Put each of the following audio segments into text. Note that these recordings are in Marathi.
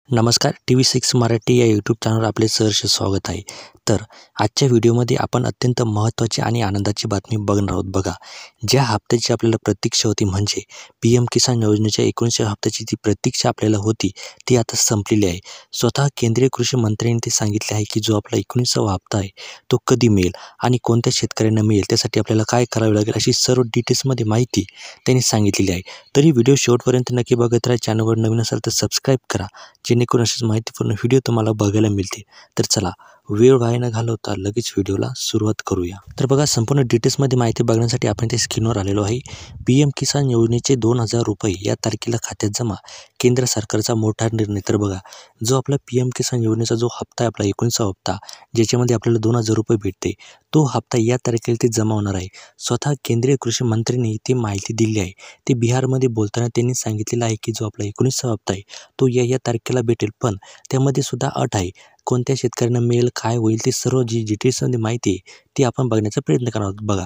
नमस्कार. TV6 मराठी या यूट्यूब चॅनलवर आपले सहर्ष स्वागत आहे. तर आजच्या व्हिडिओमध्ये आपण अत्यंत महत्त्वाची आणि आनंदाची बातमी बघणार आहोत. बघा, ज्या हप्त्याची आपल्याला प्रतीक्षा होती म्हणजे PM किसान योजनेच्या 19व्या हप्त्याची जी प्रतीक्षा आपल्याला होती ती आता संपलेली आहे. स्वतः केंद्रीय कृषी मंत्र्यांनी ते सांगितले आहे की जो आपला 19वा हप्ता आहे तो कधी मिळेल आणि कोणत्या शेतकऱ्यांना मिळेल, त्यासाठी आपल्याला काय करावे लागेल अशी सर्व डिटेल्समध्ये माहिती त्यांनी सांगितलेली आहे. तरी व्हिडिओ शेवटपर्यंत नक्की बघत राहा. चॅनलवर नवीन असाल तर सबस्क्राईब करा, जेणेकरून अशीच माहितीपूर्ण व्हिडिओ तुम्हाला बघायला मिळतील. तर चला, वेळ वाया न घालवता लगेच व्हिडिओला सुरुवात करूया. तर बघा, संपूर्ण डिटेल्समध्ये माहिती बघण्यासाठी आपण ते स्क्रीनवर आलेलो आहे. PM किसान योजनेचे 2,000 रुपये या तारखेला खात्यात जमा, केंद्र सरकारचा मोठा निर्णय. तर बघा, जो आपला PM किसान योजनेचा जो हप्ता आहे आपला 19वा हप्ता, ज्याच्यामध्ये आपल्याला 2,000 रुपये भेटते, तो हप्ता या तारखेला ते जमा होणार आहे. स्वतः केंद्रीय कृषी मंत्र्यांनी ती माहिती दिली आहे. ते बिहारमध्ये बोलताना त्यांनी सांगितलेलं आहे की जो आपला 19वा हप्ता आहे तो या तारखेला भेटेल, पण त्यामध्ये सुद्धा अट आहे. कोणत्या शेतकऱ्यांना मिळेल, काय होईल, ते सर्व जी डिटेल्समध्ये माहिती आहे ती आपण बघण्याचा प्रयत्न करणार आहोत. बघा,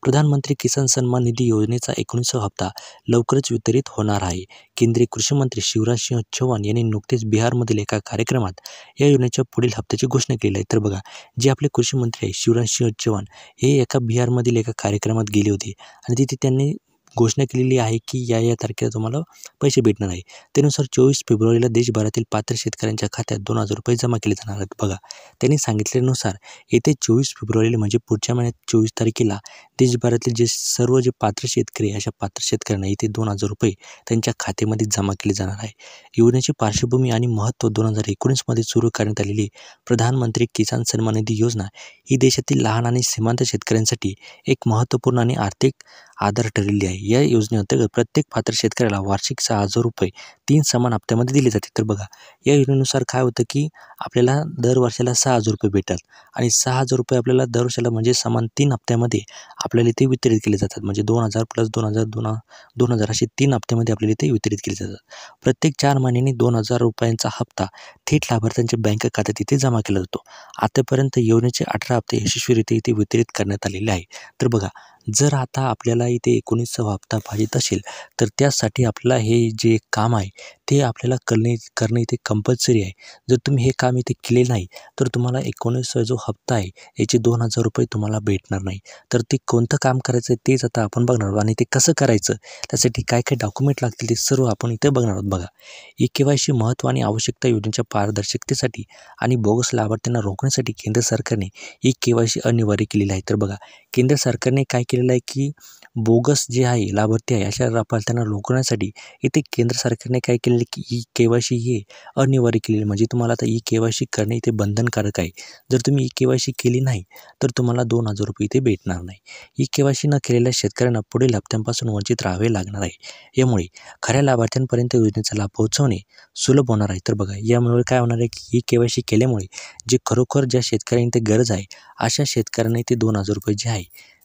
प्रधानमंत्री किसान सन्मान निधी योजनेचा 19वा हप्ता लवकरच वितरित होणार आहे. केंद्रीय कृषी मंत्री शिवराज सिंह चौहान यांनी नुकतेच बिहारमधील एका कार्यक्रमात या योजनेच्या पुढील हप्त्याची घोषणा केली आहे. तर बघा, जे आपले कृषी मंत्री आहे शिवराज सिंह चौहान हे एका बिहारमधील एका कार्यक्रमात गेले होते आणि तिथे त्यांनी घोषणा केलेली आहे की या तारखेला तुम्हाला पैसे भेटणार आहे. त्यानुसार 24 फेब्रुवारीला देशभरातील पात्र शेतकऱ्यांच्या खात्यात 2,000 रुपये जमा केले जाणार आहेत. बघा, त्यांनी सांगितल्यानुसार येते 24 फेब्रुवारीला म्हणजे पुढच्या महिन्यात 24 तारखेला देशभरातील सर्व पात्र शेतकरी अशा पात्र शेतकऱ्यांना इथे 2,000 रुपये त्यांच्या खात्यामध्ये जमा केले जाणार आहे. योजनेची पार्श्वभूमी आणि महत्त्व 2019मध्ये सुरू करण्यात आलेली प्रधानमंत्री किसान सन्मान निधी योजना ही देशातील लहान आणि सीमांत शेतकऱ्यांसाठी एक महत्त्वपूर्ण आणि आर्थिक आधार ठरलेली आहे. या योजनेअंतर्गत प्रत्येक पात्र शेतकऱ्याला वार्षिक 6,000 रुपये 3 समान हप्त्यामध्ये दिले जाते. तर बघा, या योजनेनुसार काय होतं की आपल्याला दर वर्षाला 6,000 रुपये भेटतात आणि 6,000 रुपये आपल्याला दर वर्षाला म्हणजे समान 3 हप्त्यामध्ये आपल्याला इथे वितरित केले जातात. म्हणजे 2,000 प्लस 2,000 2,000 असे 3 हप्त्यामध्ये आपल्याला इथे वितरित केले जातात. प्रत्येक 4 महिन्यांनी 2,000 रुपयांचा हप्ता थेट लाभार्थ्यांच्या बँक खात्यात इथे जमा केला जातो. आतापर्यंत योजनेचे 18 हप्ते यशस्वीरित्या इथे वितरित करण्यात आलेले आहे. तर बघा, जर आता आपल्याला इथे 19वा हप्ता पाहिजे असेल तर त्यासाठी आपल्याला हे जे काम आहे ते आपल्याला करणं इथे कंपल्सरी आहे. जर तुम्ही हे काम इथे केले नाही तर तुम्हाला 19वा जो हप्ता आहे याचे 2,000 रुपये तुम्हाला भेटणार नाही. तर ते कोणतं काम करायचं आहे तेच आता आपण बघणार आहोत आणि ते कसं करायचं, त्यासाठी काय काय डॉक्युमेंट लागतील ते सर्व आपण इथे बघणार आहोत. बघा, KYC महत्त्व आणि आवश्यकता योजनेच्या पारदर्शकतेसाठी आणि बोगस लाभार्थ्यांना रोखण्यासाठी केंद्र सरकारने KYC अनिवार्य केलेलं आहे. तर बघा, केंद्र सरकारने काय केलेलं आहे की बोगस जे आहे लाभार्थी आहे अशा लाभार्थ्यांना रोखण्यासाठी इथे केंद्र सरकारने काय केलेलं की KYC हे अनिवार्य केलेले, म्हणजे तुम्हाला आता KYC करणे इथे बंधनकारक आहे. जर तुम्ही KYC केली नाही तर तुम्हाला 2,000 रुपये इथे भेटणार नाही. KYC न केलेल्या शेतकऱ्यांना पुढील हप्त्यांपासून वंचित राहावे लागणार आहे. यामुळे खऱ्या लाभार्थ्यांपर्यंत योजनेचा लाभ पोहोचवणे सुलभ होणार आहे. तर बघा, यामुळे काय होणार आहे की KYC केल्यामुळे जे खरोखर ज्या शेतकऱ्यांना इथे गरज आहे अशा शेतकऱ्यांना इथे 2,000 रुपये जे आहे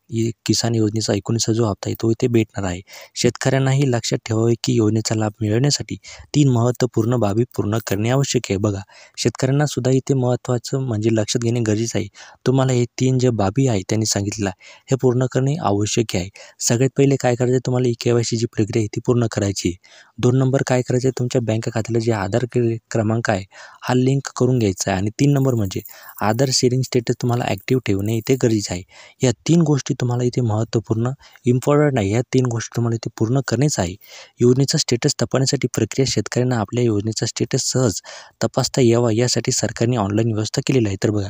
किसान योजनेचा 19वा जो हप्ता आहे तो इथे भेटणार आहे. शेतकऱ्यांनाही लक्षात ठेवावे की योजनेचा लाभ मिळवण्यासाठी 3 महत्त्वपूर्ण बाबी पूर्ण करणे आवश्यक आहे. बघा, शेतकऱ्यांना सुद्धा इथे महत्त्वाचं म्हणजे लक्षात घेणे गरजेचं आहे. तुम्हाला हे 3 जे बाबी आहे त्यांनी सांगितलेलं आहे हे पूर्ण करणे आवश्यक आहे. सगळ्यात पहिले काय करायचं आहे, तुम्हाला KYC जी प्रक्रिया आहे ती पूर्ण करायची आहे. 2 नंबर काय करायचं आहे, तुमच्या बँक खात्याला जे आधार क्रमांक आहे हा लिंक करून घ्यायचा आहे आणि 3 नंबर म्हणजे आधार शेअरिंग स्टेटस तुम्हाला ॲक्टिव्ह ठेवणे इथे गरजेचं आहे. या 3 गोष्टी तुम्हाला इथे महत्त्वपूर्ण इम्पॉर्टंट आहे. या 3 गोष्टी तुम्हाला इथे पूर्ण करणेच आहे. योजनेचा स्टेटस तपासण्यासाठी प्रक्रिया शेतकऱ्यांना आपल्या योजनेचा स्टेटस सहज तपासता यावा यासाठी सरकारने ऑनलाईन व्यवस्था केलेली आहे. तर बघा,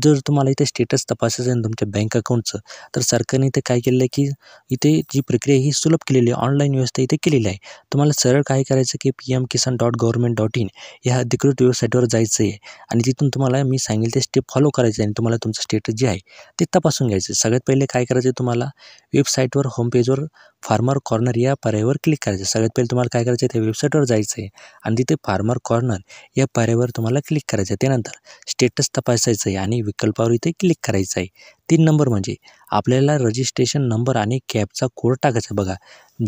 जर तुम्हाला इथे स्टेटस तपासायचं आहे तुमच्या बँक अकाउंटचं तर सरकारने इथे काय केलेलं आहे की इथे जी प्रक्रिया ही सुलभ केलेली आहे, ऑनलाईन व्यवस्था इथे केलेली आहे. तुम्हाला सरळ काय करायचं की pmkisan.government.in या अधिकृत वेबसाईटवर जायचं आहे आणि तिथून तुम्हाला मी सांगेल ते स्टेप फॉलो करायचे आणि तुम्हाला तुमचं स्टेटस जे आहे ते तपासून घ्यायचं. सगळ्यात पहिले काय करायचं आहे, तुम्हाला वेबसाईटवर होम पेजवर फार्मर कॉर्नर या पर्यायावर क्लिक करायचं आहे. सगळ्यात पहिले तुम्हाला काय करायचं आहे, त्या वेबसाईटवर जायचं आहे आणि तिथे फार्मर कॉर्नर या पर्यायावर तुम्हाला क्लिक करायचं आहे. त्यानंतर स्टेटस तपासायचं आहे आणि विकल्पावर इथे क्लिक करायचं आहे. 3 नंबर म्हणजे आपल्याला रजिस्ट्रेशन नंबर आणि कॅपचा कोड टाकायचा. बघा,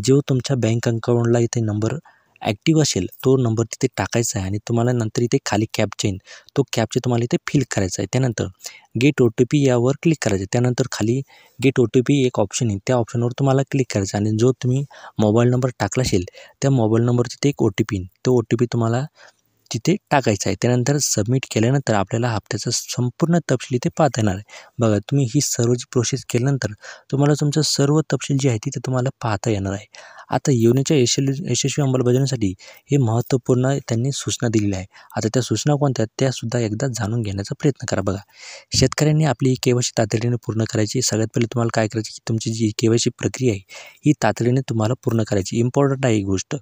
जो तुमच्या बँक अकाउंटला इथे नंबर ॲक्टिव्ह असेल तो नंबर तिथे टाकायचा आहे आणि तुम्हाला नंतर इथे खाली कॅप्चा येईल, तो कॅप्चा तुम्हाला इथे फिल करायचा आहे. त्यानंतर गेट OTP यावर क्लिक करायचं. त्यानंतर खाली गेट OTP एक ऑप्शन आहे, त्या ऑप्शनवर तुम्हाला क्लिक करायचं आणि जो तुम्ही मोबाईल नंबर टाकला असेल त्या मोबाईल नंबर तिथे एक OTP येईल. तो OTP तुम्हाला तिथे टाकायचं आहे. त्यानंतर सबमिट केल्यानंतर आपल्याला हप्त्याचा संपूर्ण तपशील इथे पाहता येणार आहे. बघा तुम्ही ही सर्व जी प्रोसेस केल्यानंतर तुम्हाला तुमचं सर्व तपशील जे आहे तिथे तुम्हाला पाहता येणार आहे. आता योजनेच्या यशस्वी अंमलबजावणीसाठी हे महत्त्वपूर्ण त्यांनी सूचना दिलेल्या आहे. आता त्या सूचना कोणत्या त्यासुद्धा एकदा जाणून घेण्याचा प्रयत्न करा. बघा शेतकऱ्यांनी आपली KYC तातडीने पूर्ण करायची. सगळ्यात पहिले तुम्हाला काय करायची की तुमची जी KYC प्रक्रिया आहे ही तातडीने तुम्हाला पूर्ण करायची. इम्पॉर्टंट आहे ही गोष्ट.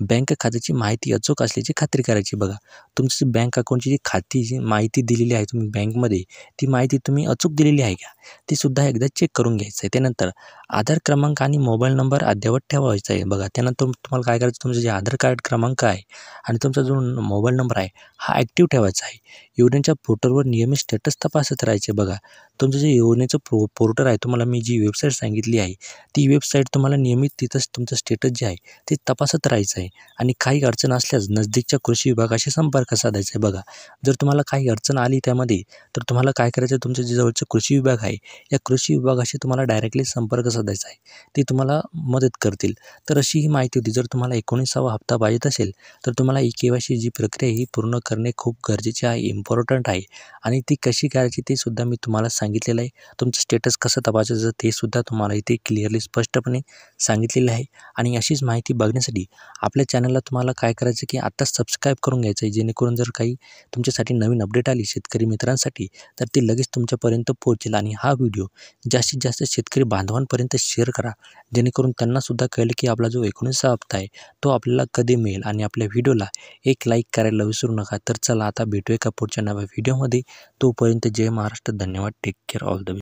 बँक खात्याची माहिती अचूक असल्याची खात्री करायची. बघा तुमची बँक अकाउंटची जी खाती माहिती दिलेली आहे तुम्ही बँकमध्ये ती माहिती तुम्ही अचूक दिलेली आहे का ती सुद्धा एकदा चेक करून घ्यायचं आहे. त्यानंतर आधार क्रमांक आणि मोबाईल नंबर अद्ययावत ठेवायचा आहे. बघा त्यानंतर तुम्हाला काय करायचं तुमचं जे आधार कार्ड क्रमांक आहे आणि तुमचा जो मोबाईल नंबर आहे हा ॲक्टिव्ह ठेवायचा आहे. योजनेच्या पोर्टलवर नियमित स्टेटस तपासत राहायचे. बघा तुमचं जे योजनेचं पोर्टल आहे तुम्हाला मी जी वेबसाईट सांगितली आहे ती वेबसाईट तुम्हाला नियमित तिथंच तुमचं स्टेटस जे आहे ते तपासत राहायचं आहे. आणि काही अडचण असल्यास नजदीकच्या कृषी विभागाशी संपर्क साधायचा आहे. बघा जर तुम्हाला काही अडचण आली त्यामध्ये तर तुम्हाला काय करायचं आहे तुमच्या जे जवळचं कृषी विभाग आहे या कृषी विभागाशी तुम्हाला डायरेक्टली संपर्क साधायचा आहे. ते तुम्हाला मदत करतील. तर अशी ही माहिती होती. जर तुम्हाला 19वा हप्ता पाहिजे असेल तर तुम्हाला KYC जी प्रक्रिया ही पूर्ण करणे खूप गरजेचे आहे, इम्पॉर्टंट आहे आणि ती कशी करायची ते सुद्धा मी तुम्हाला सांगितलेलं आहे. तुमचं स्टेटस कसं तपासायचं ते सुद्धा तुम्हाला इथे क्लिअरली स्पष्टपणे सांगितलेलं आहे. आणि अशीच माहिती बघण्यासाठी आपल्या चॅनलला तुम्हाला काय करायचं की आत्ताच सबस्क्राईब करून घ्यायचं आहे. जेणेकरून जर काही तुमच्यासाठी नवीन अपडेट आली शेतकरी मित्रांसाठी तर ती लगेच तुमच्यापर्यंत पोहोचेल. आणि हा व्हिडिओ जास्तीत जास्त शेतकरी बांधवांपर्यंत शेअर करा जेणेकरून त्यांनासुद्धा कळेल की आपला जो 19वा हप्ता आहे तो आपल्याला कधी मिळेल. आणि आपल्या व्हिडिओला एक लाईक करायला विसरू नका. तर चला आता भेटूया का पुढच्या नव्या व्हिडिओमध्ये. तोपर्यंत जय महाराष्ट्र. धन्यवाद. Take care. All the best.